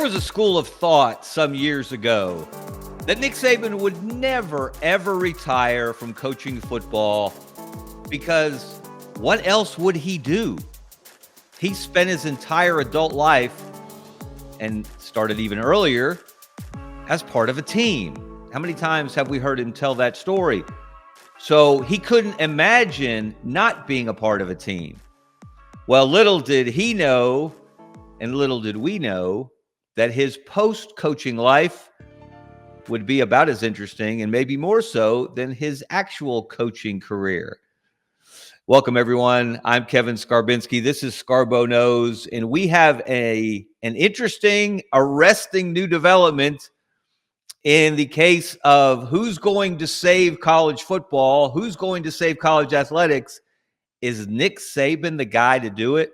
was a school of thought some years ago that Nick Saban would never, ever retire from coaching football because what else would he do? He spent his entire adult life and started even earlier as part of a team. How many times have we heard him tell that story? So he couldn't imagine not being a part of a team. Well, little did he know, and little did we know, that his post-coaching life would be about as interesting and maybe more so than his actual coaching career. Welcome, everyone. I'm Kevin Skarbinski. This is Scarbo Knows, and we have an interesting, arresting new development in the case of who's going to save college football, who's going to save college athletics. Is Nick Saban the guy to do it?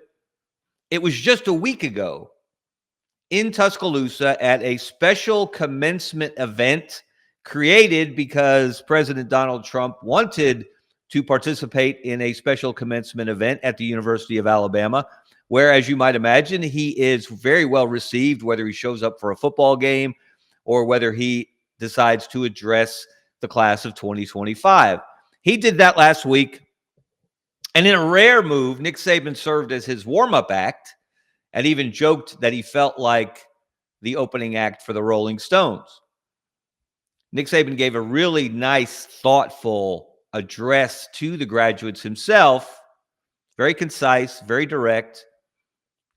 It was just a week ago in Tuscaloosa at a special commencement event created because President Donald Trump wanted to participate in a special commencement event at the University of Alabama, where, as you might imagine, he is very well received, whether he shows up for a football game or whether he decides to address the class of 2025. He did that last week. And in a rare move, Nick Saban served as his warm-up act and even joked that he felt like the opening act for the Rolling Stones. Nick Saban gave a really nice, thoughtful address to the graduates himself, very concise, very direct,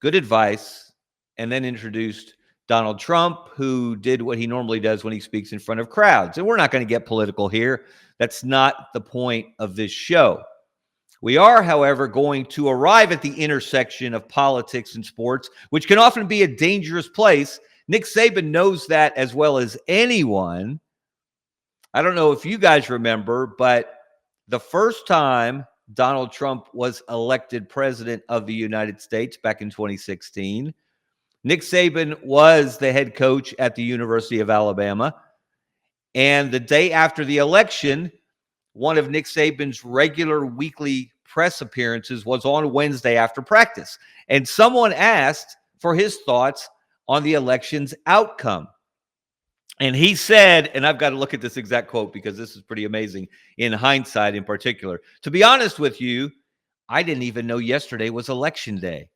good advice, and then introduced Donald Trump, who did what he normally does when he speaks in front of crowds. And we're not going to get political here. That's not the point of this show. We are, however, going to arrive at the intersection of politics and sports, which can often be a dangerous place. Nick Saban knows that as well as anyone. I don't know if you guys remember, but the first time Donald Trump was elected president of the United States back in 2016, Nick Saban was the head coach at the University of Alabama. And the day after the election, one of Nick Saban's regular weekly press appearances was on Wednesday after practice. And someone asked for his thoughts on the election's outcome. And he said, and I've got to look at this exact quote because this is pretty amazing in hindsight in particular. To be honest with you, I didn't even know yesterday was election day.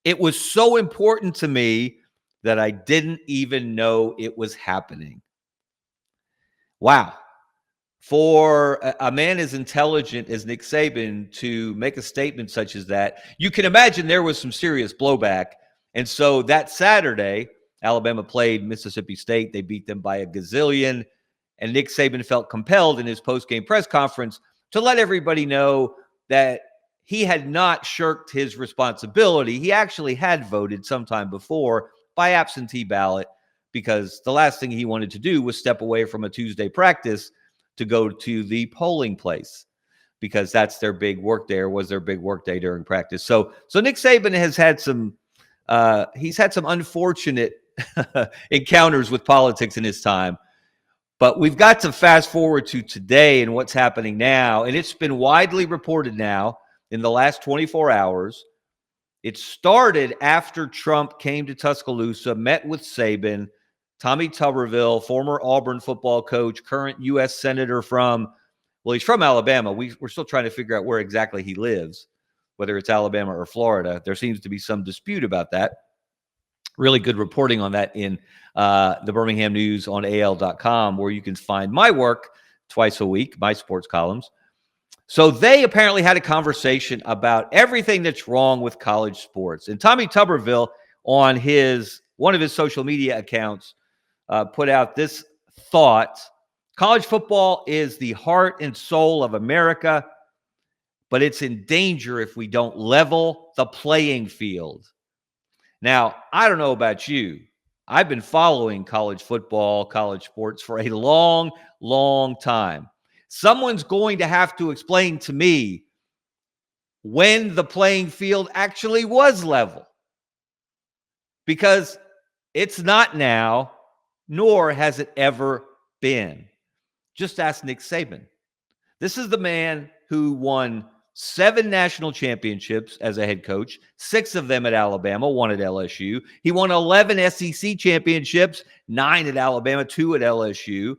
It was so important to me that I didn't even know it was happening. Wow. For a man as intelligent as Nick Saban to make a statement such as that, you can imagine there was some serious blowback. And so that Saturday, Alabama played Mississippi State. They beat them by a gazillion. And Nick Saban felt compelled in his post-game press conference to let everybody know that he had not shirked his responsibility. He actually had voted sometime before by absentee ballot because the last thing he wanted to do was step away from a Tuesday practice to go to the polling place because that's their big work day, or was their big work day during practice. So Nick Saban has had some unfortunate encounters with politics in his time. But we've got to fast forward to today and what's happening now. And it's been widely reported now in the last 24 hours. It started after Trump came to Tuscaloosa, met with Saban. Tommy Tuberville, former Auburn football coach, current U.S. Senator he's from Alabama. We're still trying to figure out where exactly he lives, whether it's Alabama or Florida. There seems to be some dispute about that. Really good reporting on that in the Birmingham News on AL.com, where you can find my work twice a week, my sports columns. So they apparently had a conversation about everything that's wrong with college sports. And Tommy Tuberville, on one of his social media accounts, put out this thought: college football is the heart and soul of America, but it's in danger if we don't level the playing field. Now, I don't know about you. I've been following college football, college sports for a long, long time. Someone's going to have to explain to me when the playing field actually was level, because it's not now, nor has it ever been. Just ask Nick Saban. This is the man who won 7 national championships as a head coach, 6 of them at Alabama, 1 at LSU. He won 11 SEC championships, 9 at Alabama, 2 at LSU.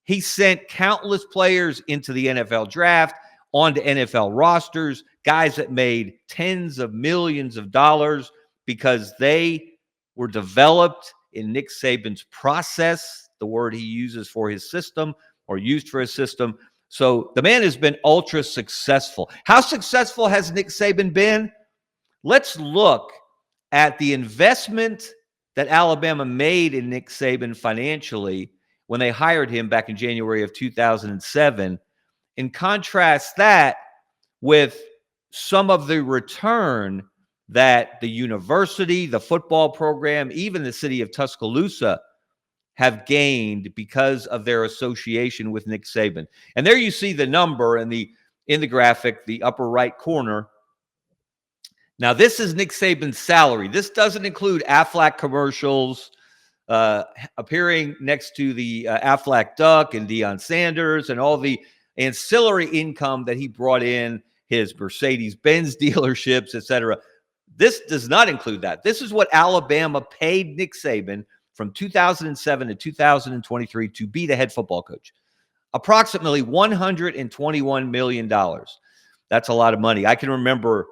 He sent countless players into the NFL draft, onto NFL rosters, guys that made tens of millions of dollars because they were developed in Nick Saban's process, the word he uses for his system or used for his system. So the man has been ultra successful. How successful has Nick Saban been? Let's look at the investment that Alabama made in Nick Saban financially when they hired him back in January of 2007, and contrast that with some of the return that the university, the football program, even the city of Tuscaloosa have gained because of their association with Nick Saban. And there you see the number in the graphic, the upper right corner. Now, this is Nick Saban's salary. This doesn't include Aflac commercials, appearing next to the Aflac Duck and Deion Sanders and all the ancillary income that he brought in, his Mercedes-Benz dealerships, etc. This does not include that. This is what Alabama paid Nick Saban from 2007 to 2023 to be the head football coach. Approximately $121 million. That's a lot of money. I can remember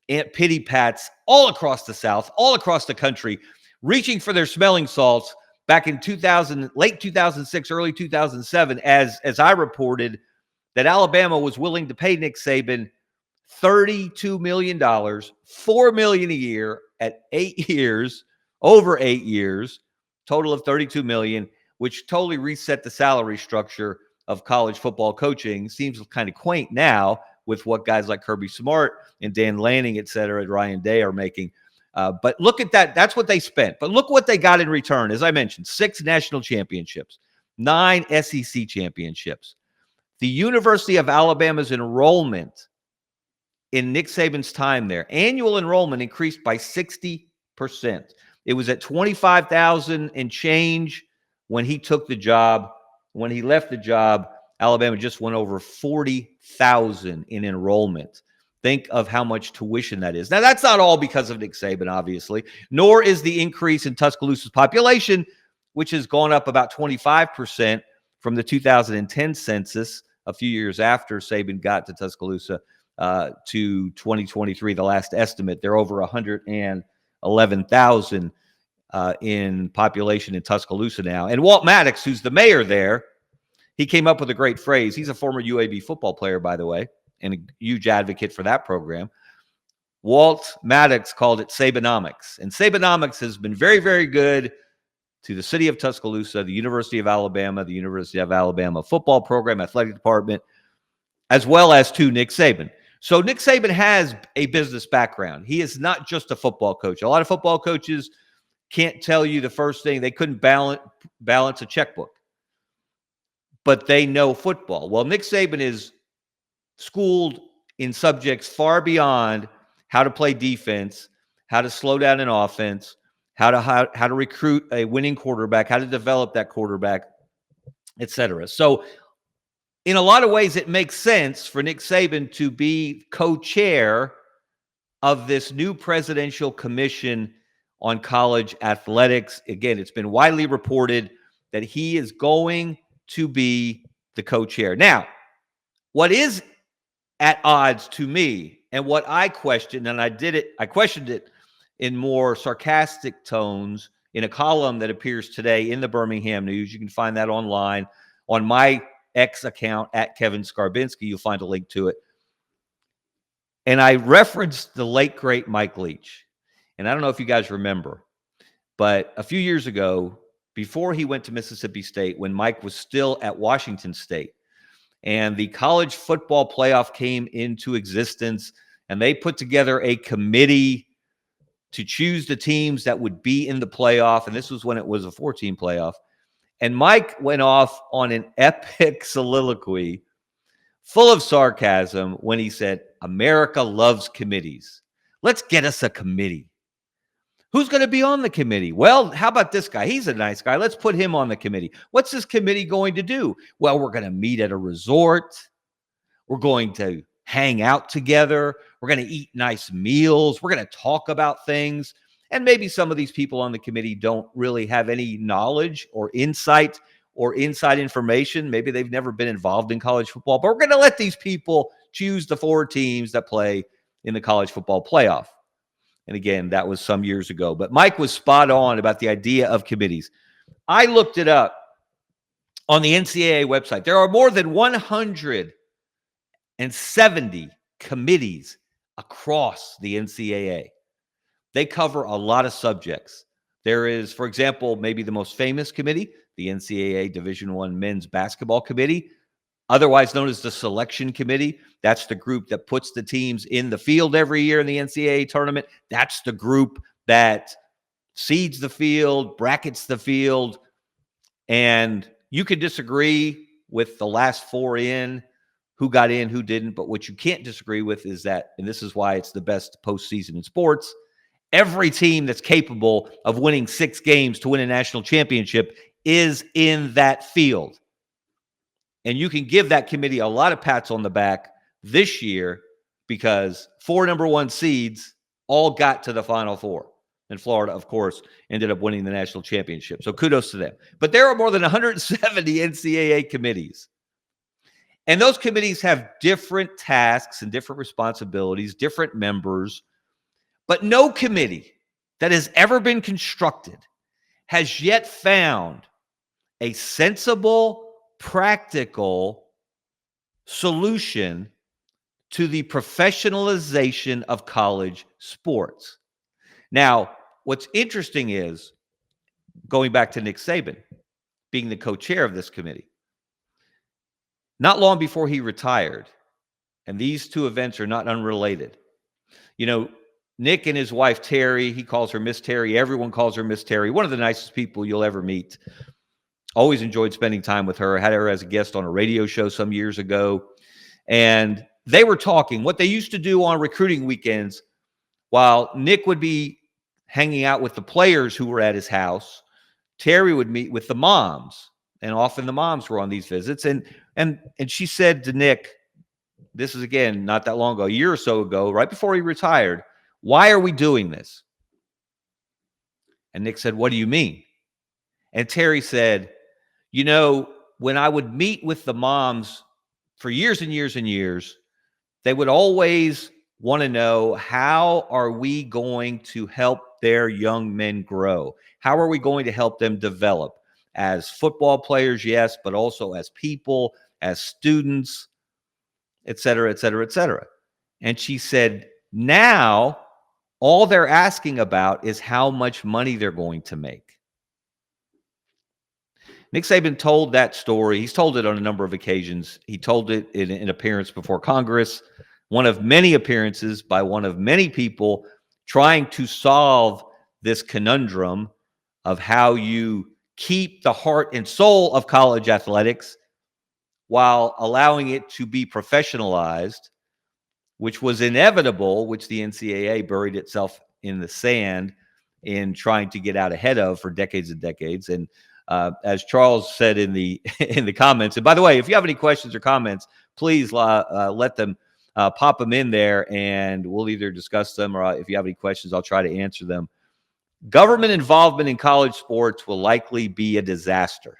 Aunt Pity Pats all across the South, all across the country, reaching for their smelling salts back in late 2006, early 2007, as I reported that Alabama was willing to pay Nick Saban $32 million, $4 million a year at 8 years, over 8 years, total of $32 million, which totally reset the salary structure of college football coaching. Seems kind of quaint now with what guys like Kirby Smart and Dan Lanning, et cetera, and Ryan Day are making. But look at that. That's what they spent. But look what they got in return. As I mentioned, 6 national championships, 9 SEC championships. The University of Alabama's enrollment in Nick Saban's time there, annual enrollment increased by 60%. It was at 25,000 and change when he took the job. When he left the job, Alabama just went over 40,000 in enrollment. Think of how much tuition that is. Now, that's not all because of Nick Saban, obviously, nor is the increase in Tuscaloosa's population, which has gone up about 25% from the 2010 census, a few years after Saban got to Tuscaloosa, to 2023, the last estimate. They're over 111,000 in population in Tuscaloosa now. And Walt Maddox, who's the mayor there, he came up with a great phrase. He's a former UAB football player, by the way, and a huge advocate for that program. Walt Maddox called it Sabanomics. And Sabanomics has been very, very good to the city of Tuscaloosa, the University of Alabama football program, athletic department, as well as to Nick Saban. So Nick Saban has a business background. He is not just a football coach. A lot of football coaches can't tell you the first thing. They couldn't balance a checkbook, but they know football. Well, Nick Saban is schooled in subjects far beyond how to play defense, how to slow down an offense, how to recruit a winning quarterback, how to develop that quarterback, etc. So in a lot of ways, it makes sense for Nick Saban to be co-chair of this new presidential commission on college athletics. Again, it's been widely reported that he is going to be the co-chair. Now, what is at odds to me and what I questioned, and I questioned it in more sarcastic tones in a column that appears today in the Birmingham News. You can find that online on my X account at Kevin Skarbinski. You'll find a link to it. And I referenced the late, great Mike Leach. And I don't know if you guys remember, but a few years ago, before he went to Mississippi State, when Mike was still at Washington State, and the college football playoff came into existence, and they put together a committee to choose the teams that would be in the playoff. And this was when it was a 14 playoff. And Mike went off on an epic soliloquy full of sarcasm when he said, America loves committees. Let's get us a committee. Who's going to be on the committee? Well, how about this guy? He's a nice guy. Let's put him on the committee. What's this committee going to do? Well, we're going to meet at a resort. We're going to hang out together. We're going to eat nice meals. We're going to talk about things. And maybe some of these people on the committee don't really have any knowledge or insight or inside information. Maybe they've never been involved in college football, but we're going to let these people choose the 4 teams that play in the college football playoff. And again, that was some years ago. But Mike was spot on about the idea of committees. I looked it up on the NCAA website. There are more than 170 committees across the NCAA. They cover a lot of subjects. There is, for example, maybe the most famous committee, the NCAA Division I Men's Basketball Committee, otherwise known as the Selection Committee. That's the group that puts the teams in the field every year in the NCAA tournament. That's the group that seeds the field, brackets the field, and you could disagree with the last 4 in, who got in, who didn't, but what you can't disagree with is that, and this is why it's the best postseason in sports, every team that's capable of winning 6 games to win a national championship is in that field. And you can give that committee a lot of pats on the back this year because 4 number 1 seeds all got to the Final Four. And Florida, of course, ended up winning the national championship. So kudos to them. But there are more than 170 NCAA committees. And those committees have different tasks and different responsibilities, different members. But no committee that has ever been constructed has yet found a sensible, practical solution to the professionalization of college sports. Now, what's interesting is, going back to Nick Saban, being the co-chair of this committee, not long before he retired, and these 2 events are not unrelated. You know, Nick and his wife, Terry, he calls her Miss Terry. Everyone calls her Miss Terry. One of the nicest people you'll ever meet. Always enjoyed spending time with her. I had her as a guest on a radio show some years ago. And they were talking what they used to do on recruiting weekends while Nick would be hanging out with the players who were at his house. Terry would meet with the moms, and often the moms were on these visits. And she said to Nick, this is, again, not that long ago, a year or so ago, right before he retired, "Why are we doing this?" And Nick said, "What do you mean?" And Terry said, "You know, when I would meet with the moms for years and years and years, they would always want to know, how are we going to help their young men grow? How are we going to help them develop as football players? Yes, but also as people, as students, et cetera, et cetera, et cetera." And she said, now all they're asking about is how much money they're going to make. Nick Saban told that story. He's told it on a number of occasions. He told it in an appearance before Congress, one of many appearances by one of many people trying to solve this conundrum of how you keep the heart and soul of college athletics while allowing it to be professionalized, which was inevitable, which the NCAA buried itself in the sand in trying to get out ahead of for decades and decades. And as Charles said in the comments, and by the way, if you have any questions or comments, please let them pop them in there, and we'll either discuss them, or if you have any questions, I'll try to answer them. Government involvement in college sports will likely be a disaster.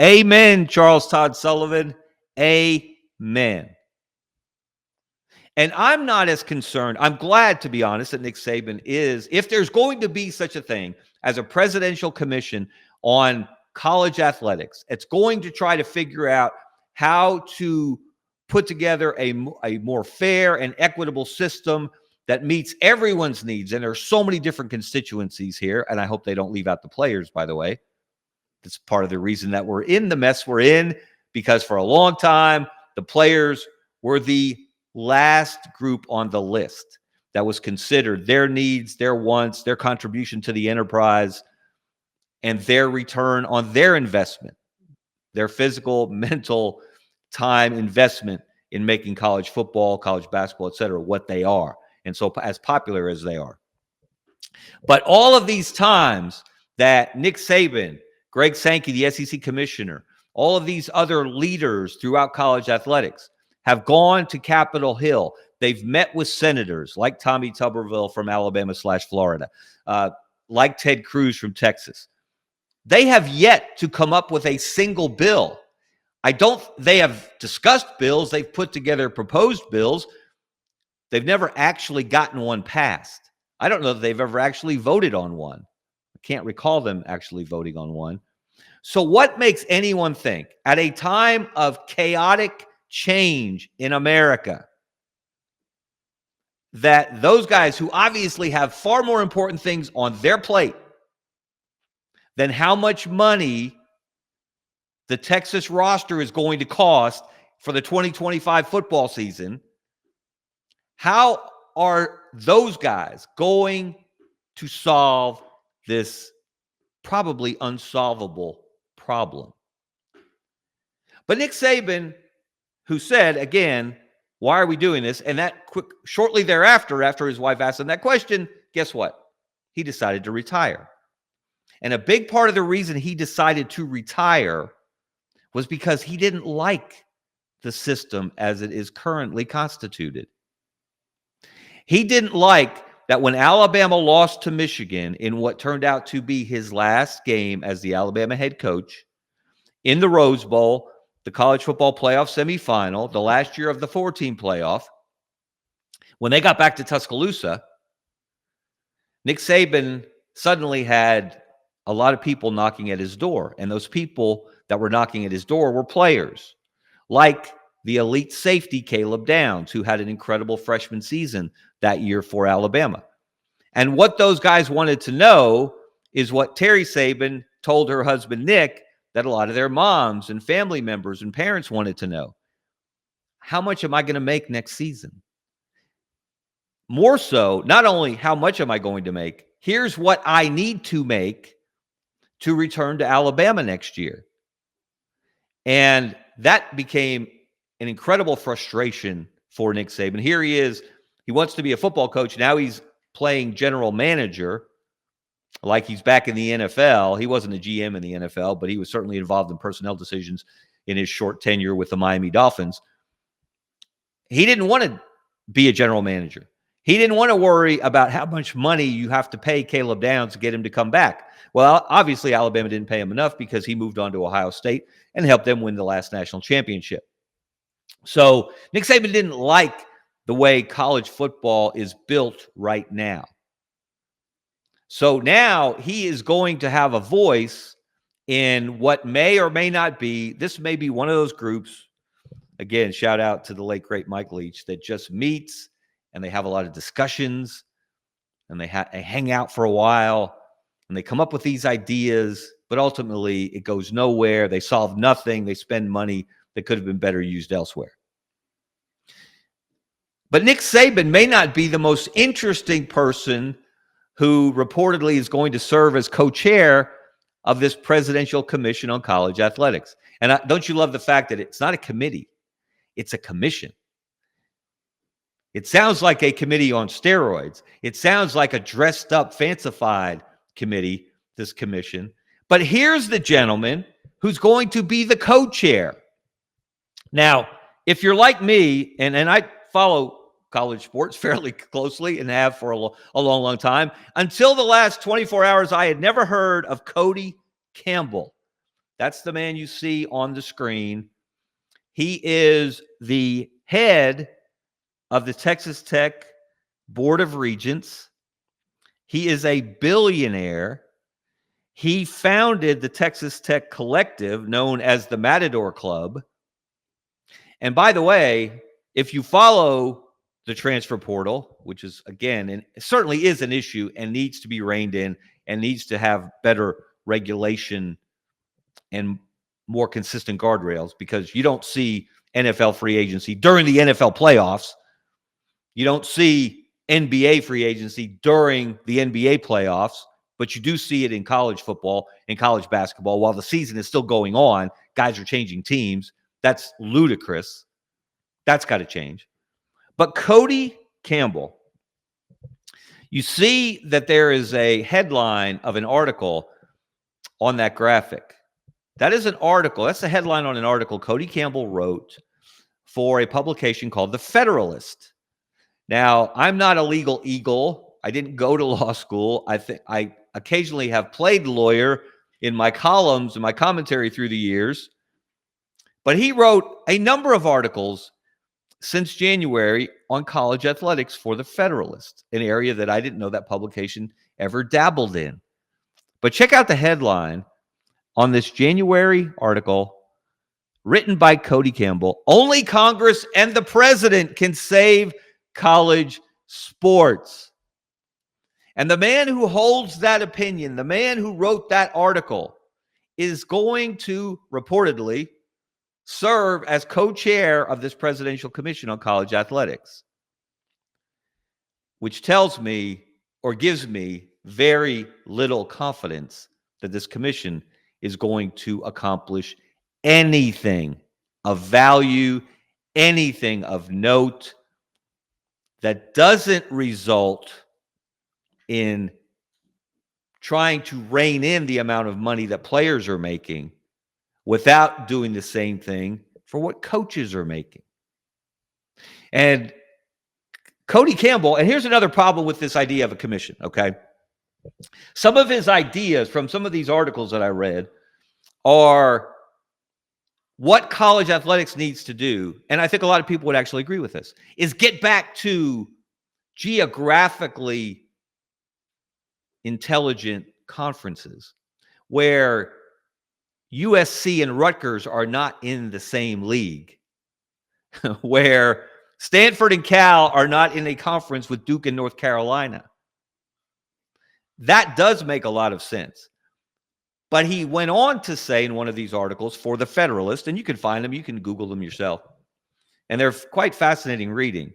Amen, Charles Todd Sullivan. Amen. And I'm not as concerned. I'm glad, to be honest, that Nick Saban is, if there's going to be such a thing as a presidential commission on college athletics, it's going to try to figure out how to put together a more fair and equitable system that meets everyone's needs. And there are so many different constituencies here, and I hope they don't leave out the players, by the way. That's part of the reason that we're in the mess we're in, because for a long time, the players were the last group on the list that was considered, their needs, their wants, their contribution to the enterprise, and their return on their investment, their physical, mental time investment in making college football, college basketball, et cetera, what they are, and so as popular as they are. But all of these times that Nick Saban, Greg Sankey, the SEC commissioner, all of these other leaders throughout college athletics have gone to Capitol Hill. They've met with senators like Tommy Tuberville from Alabama/Florida, like Ted Cruz from Texas. They have yet to come up with a single bill. They have discussed bills. They've put together proposed bills. They've never actually gotten one passed. I don't know that they've ever actually voted on one. I can't recall them actually voting on one. So what makes anyone think at a time of chaotic change in America that those guys who obviously have far more important things on their plate than how much money the Texas roster is going to cost for the 2025 football season, how are those guys going to solve this probably unsolvable problem? But Nick Saban, who said, again, why are we doing this? And shortly thereafter, after his wife asked him that question, guess what? He decided to retire. And a big part of the reason he decided to retire was because he didn't like the system as it is currently constituted. He didn't like that when Alabama lost to Michigan in what turned out to be his last game as the Alabama head coach, in the Rose Bowl, the college football playoff semifinal, the last year of the 4-team playoff, when they got back to Tuscaloosa, Nick Saban suddenly had a lot of people knocking at his door. And those people that were knocking at his door were players like the elite safety Caleb Downs, who had an incredible freshman season that year for Alabama. And what those guys wanted to know is what Terry Saban told her husband, Nick, that a lot of their moms and family members and parents wanted to know. How much am I going to make next season? More so, not only how much am I going to make, here's what I need to make to return to Alabama next year. And that became an incredible frustration for Nick Saban. Here he is. He wants to be a football coach. Now he's playing general manager like he's back in the NFL. He wasn't a GM in the NFL, but he was certainly involved in personnel decisions in his short tenure with the Miami Dolphins. He didn't want to be a general manager. He didn't want to worry about how much money you have to pay Caleb Downs to get him to come back. Well, obviously, Alabama didn't pay him enough because he moved on to Ohio State and helped them win the last national championship. So Nick Saban didn't like the way college football is built right now. So now he is going to have a voice in what may or may not be. This may be one of those groups. Again, shout out to the late, great Mike Leach, that just meets and they have a lot of discussions and they hang out for a while and they come up with these ideas, but ultimately it goes nowhere. They solve nothing. They spend money that could have been better used elsewhere. But Nick Saban may not be the most interesting person who reportedly is going to serve as co-chair of this Presidential Commission on College Athletics. And don't you love the fact that it's not a committee, it's a commission? It sounds like a committee on steroids. It sounds like a dressed up, fancified committee, this commission. But here's the gentleman who's going to be the co-chair. Now, if you're like me, and I follow college sports fairly closely and have for a long, long time, until the last 24 hours, I had never heard of Cody Campbell. That's the man you see on the screen. He is the head of the Texas Tech Board of Regents. He is a billionaire. He founded the Texas Tech Collective, known as the Matador Club. And by the way, if you follow the transfer portal, which is, again, and certainly is an issue and needs to be reined in and needs to have better regulation and more consistent guardrails, because you don't see NFL free agency during the NFL playoffs. You don't see NBA free agency during the NBA playoffs, but you do see it in college football and college basketball while the season is still going on. Guys are changing teams. That's ludicrous. That's got to change. But Cody Campbell, you see that there is a headline of an article on that graphic. That is an article. That's the headline on an article Cody Campbell wrote for a publication called The Federalist. Now, I'm not a legal eagle. I didn't go to law school. I occasionally have played lawyer in my columns and my commentary through the years. But he wrote a number of articles since January on college athletics for The Federalist, an area that I didn't know that publication ever dabbled in. But check out the headline on this January article written by Cody Campbell. Only Congress and the president can save college sports. And the man who holds that opinion, the man who wrote that article, is going to reportedly serve as co-chair of this Presidential Commission on College Athletics, which tells me or gives me very little confidence that this commission is going to accomplish anything of value, anything of note that doesn't result in trying to rein in the amount of money that players are making without doing the same thing for what coaches are making. And Cody Campbell, and here's another problem with this idea of a commission, okay? Some of his ideas from some of these articles that I read are what college athletics needs to do, and I think a lot of people would actually agree with this, is get back to geographically intelligent conferences where USC and Rutgers are not in the same league, where Stanford and Cal are not in a conference with Duke and North Carolina. That does make a lot of sense. But he went on to say in one of these articles for The Federalist, and you can find them, you can Google them yourself, and they're quite fascinating reading.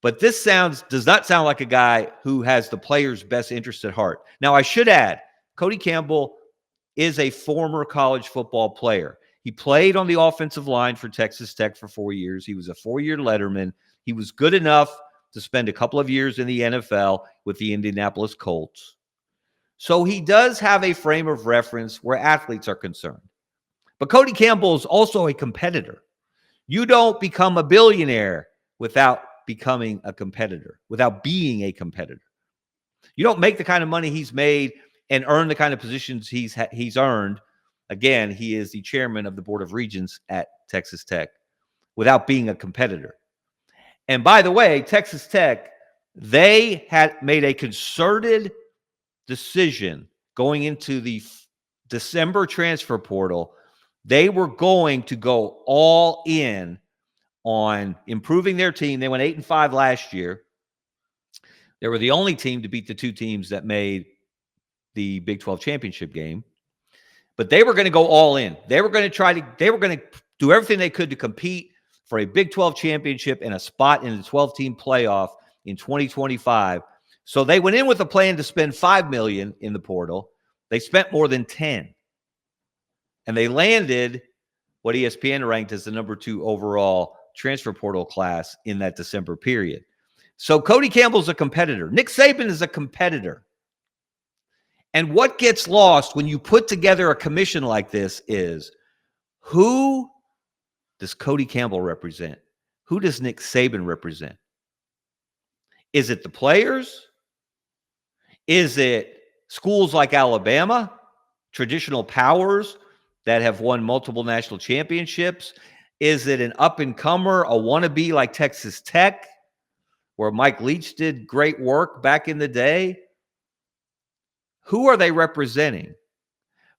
But this does not sound like a guy who has the player's best interest at heart. Now, I should add, Cody Campbell is a former college football player. He played on the offensive line for Texas Tech for 4 years. He was a 4-year letterman. He was good enough to spend a couple of years in the NFL with the Indianapolis Colts. So he does have a frame of reference where athletes are concerned. But Cody Campbell is also a competitor. You don't become a billionaire without becoming a competitor, without being a competitor. You don't make the kind of money he's made and earn the kind of positions he's earned. Again, he is the chairman of the Board of Regents at Texas Tech without being a competitor. And by the way, Texas Tech, they had made a concerted decision going into the December transfer portal. They were going to go all in on improving their team. They went 8-5 last year. They were the only team to beat the two teams that made the Big 12 championship game. But they were going to go all in. They were going to do everything they could to compete for a Big 12 championship and a spot in the 12-team playoff in 2025. So they went in with a plan to spend $5 million in the portal. They spent more than 10. And they landed what ESPN ranked as the number 2 overall transfer portal class in that December period. So Cody Campbell's a competitor. Nick Saban is a competitor. And what gets lost when you put together a commission like this is, who does Cody Campbell represent? Who does Nick Saban represent? Is it the players? Is it schools like Alabama, traditional powers that have won multiple national championships? Is it an up-and-comer, a wannabe like Texas Tech, where Mike Leach did great work back in the day? Who are they representing?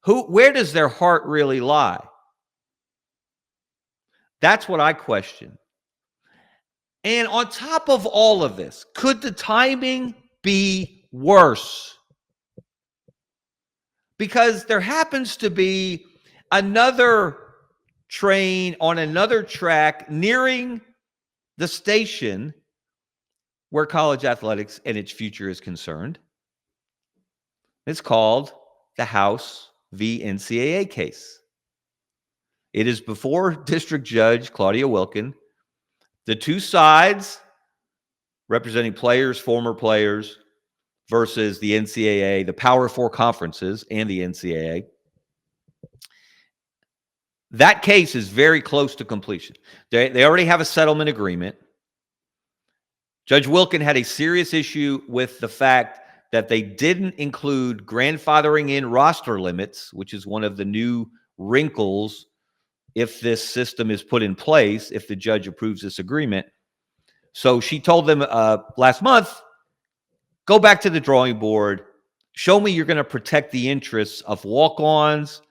Where does their heart really lie? That's what I question. And on top of all of this, could the timing be worse? Because there happens to be another train on another track nearing the station where college athletics and its future is concerned. It's called the House v. NCAA case. It is before District Judge Claudia Wilkin. The two sides representing players, former players, versus the NCAA, the Power Four conferences, and the NCAA. That case is very close to completion. They already have a settlement agreement. Judge Wilkin had a serious issue with the fact that they didn't include grandfathering in roster limits, which is one of the new wrinkles if this system is put in place, if the judge approves this agreement. So she told them last month, go back to the drawing board, show me you're going to protect the interests of walk-ons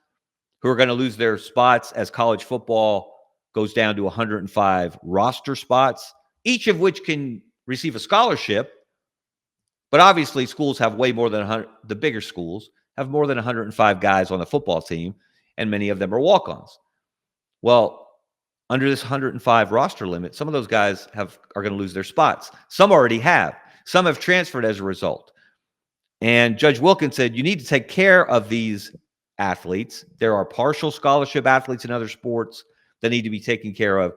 who are going to lose their spots as college football goes down to 105 roster spots, each of which can receive a scholarship. But obviously, schools have way more than 100. The bigger schools have more than 105 guys on the football team, and many of them are walk-ons. Well, under this 105 roster limit, some of those guys are going to lose their spots. Some already have. Some have transferred as a result. And Judge Wilkins said, you need to take care of these athletes. There are partial scholarship athletes in other sports that need to be taken care of.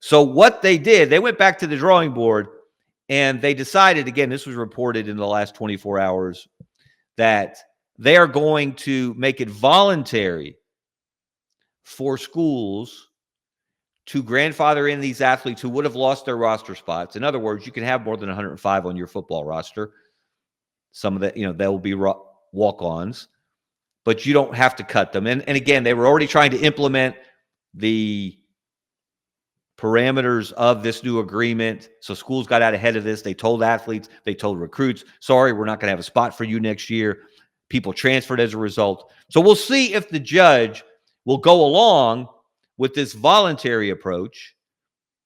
So what they did, they went back to the drawing board and they decided, again, this was reported in the last 24 hours, that they are going to make it voluntary for schools to grandfather in these athletes who would have lost their roster spots. In other words, you can have more than 105 on your football roster. Some of that, they will be walk-ons, but you don't have to cut them. And again, they were already trying to implement the parameters of this new agreement. So schools got out ahead of this. They told athletes, they told recruits, sorry, we're not going to have a spot for you next year. People transferred as a result. So we'll see if the judge will go along with this voluntary approach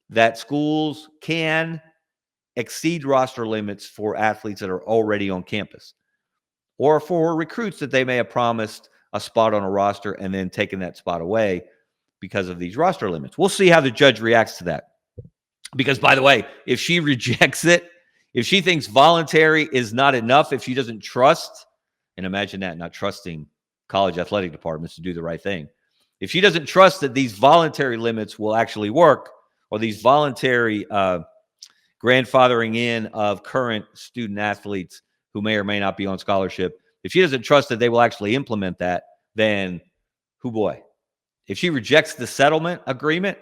that schools can exceed roster limits for athletes that are already on campus, or for recruits that they may have promised a spot on a roster and then taken that spot away because of these roster limits. We'll see how the judge reacts to that. Because, by the way, if she rejects it, if she thinks voluntary is not enough, if she doesn't trust, and imagine that, not trusting college athletic departments to do the right thing. If she doesn't trust that these voluntary limits will actually work, or these voluntary grandfathering in of current student athletes who may or may not be on scholarship, if she doesn't trust that they will actually implement that, then, hoo boy. If she rejects the settlement agreement,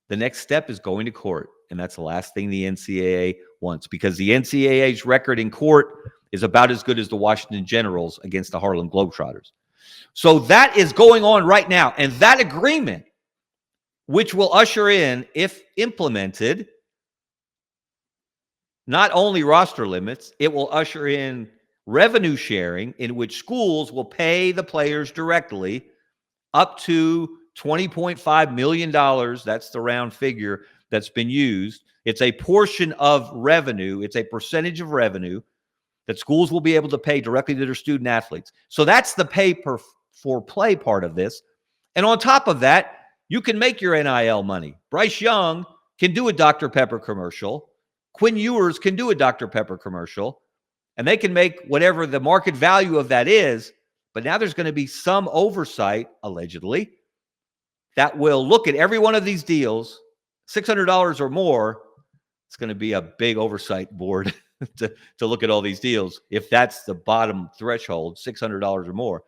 the next step is going to court. And that's the last thing the NCAA wants, because the NCAA's record in court is about as good as the Washington Generals against the Harlem Globetrotters. So that is going on right now. And that agreement, which will usher in, if implemented, not only roster limits, it will usher in revenue sharing in which schools will pay the players directly up to $20.5 million. That's the round figure that's been used. It's a portion of revenue. It's a percentage of revenue that schools will be able to pay directly to their student athletes. So that's the for play part of this. And on top of that, you can make your NIL money. Bryce Young can do a Dr. Pepper commercial. Quinn Ewers can do a Dr. Pepper commercial. And they can make whatever the market value of that is. But now there's going to be some oversight, allegedly, that will look at every one of these deals, $600 or more. It's going to be a big oversight board to look at all these deals. If that's the bottom threshold, $600 or more,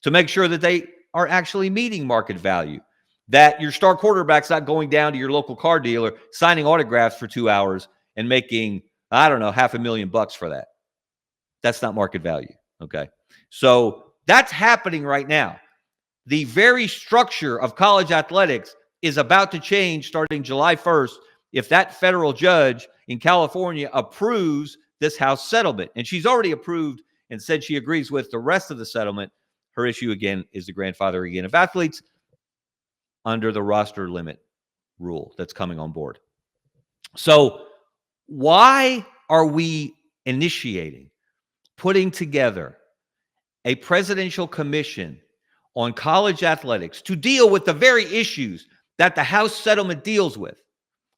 to make sure that they are actually meeting market value, that your star quarterback's not going down to your local car dealer, signing autographs for 2 hours and making, I don't know, $500,000 for that. That's not market value. Okay. So that's happening right now. The very structure of college athletics is about to change starting July 1st if that federal judge in California approves this House settlement. And she's already approved and said she agrees with the rest of the settlement. Her issue, again, is the grandfathering in of athletes under the roster limit rule that's coming on board. So why are we putting together a presidential commission on college athletics to deal with the very issues that the House settlement deals with?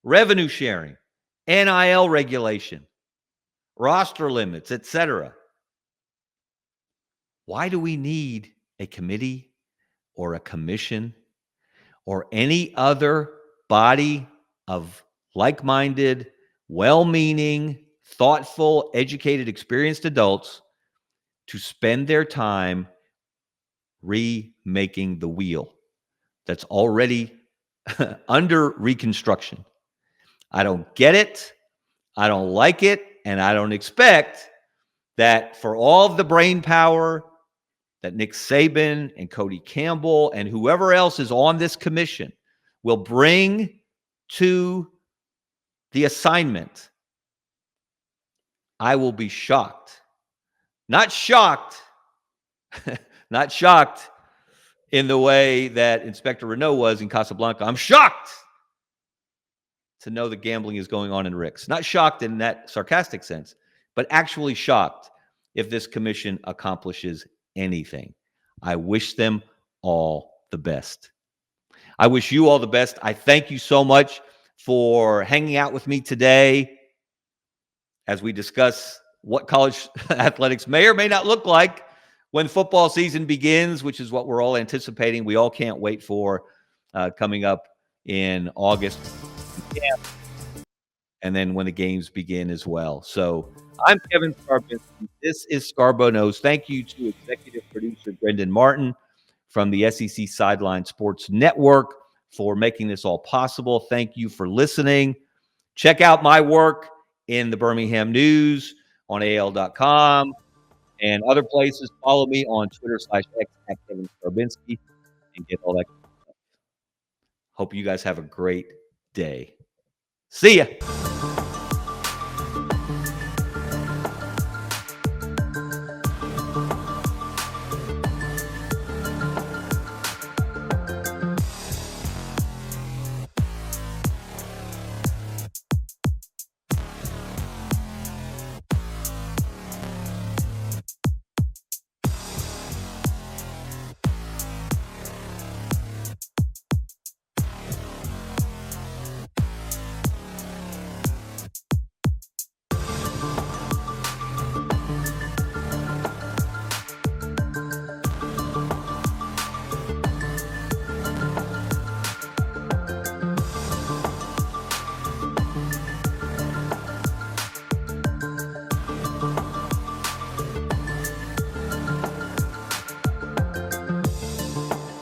Revenue sharing, NIL regulation, roster limits, etc. Why do we need a committee or a commission or any other body of like-minded, well-meaning, thoughtful, educated, experienced adults to spend their time remaking the wheel? that's already under reconstruction. I don't get it. I don't like it. And I don't expect that for all of the brain power that Nick Saban and Cody Campbell and whoever else is on this commission will bring to the assignment, I will be shocked. Not shocked, not shocked in the way that Inspector Renault was in Casablanca. I'm shocked to know that gambling is going on in Rick's. Not shocked in that sarcastic sense, but actually shocked if this commission accomplishes anything. I wish them all the best. I wish you all the best. I thank you so much for hanging out with me today as we discuss what college athletics may or may not look like when football season begins, which is what we're all anticipating. We all can't wait for coming up in August. Yeah. And then when the games begin as well. So I'm Kevin Skarbinski. This is Scarbo Knows. Thank you to executive producer Brendan Martin from the SEC Sideline Sports Network for making this all possible. Thank you for listening. Check out my work in the Birmingham News on AL.com and other places. Follow me on Twitter/X at Kevin Skarbinski and get all that stuff. Hope you guys have a great day. See ya.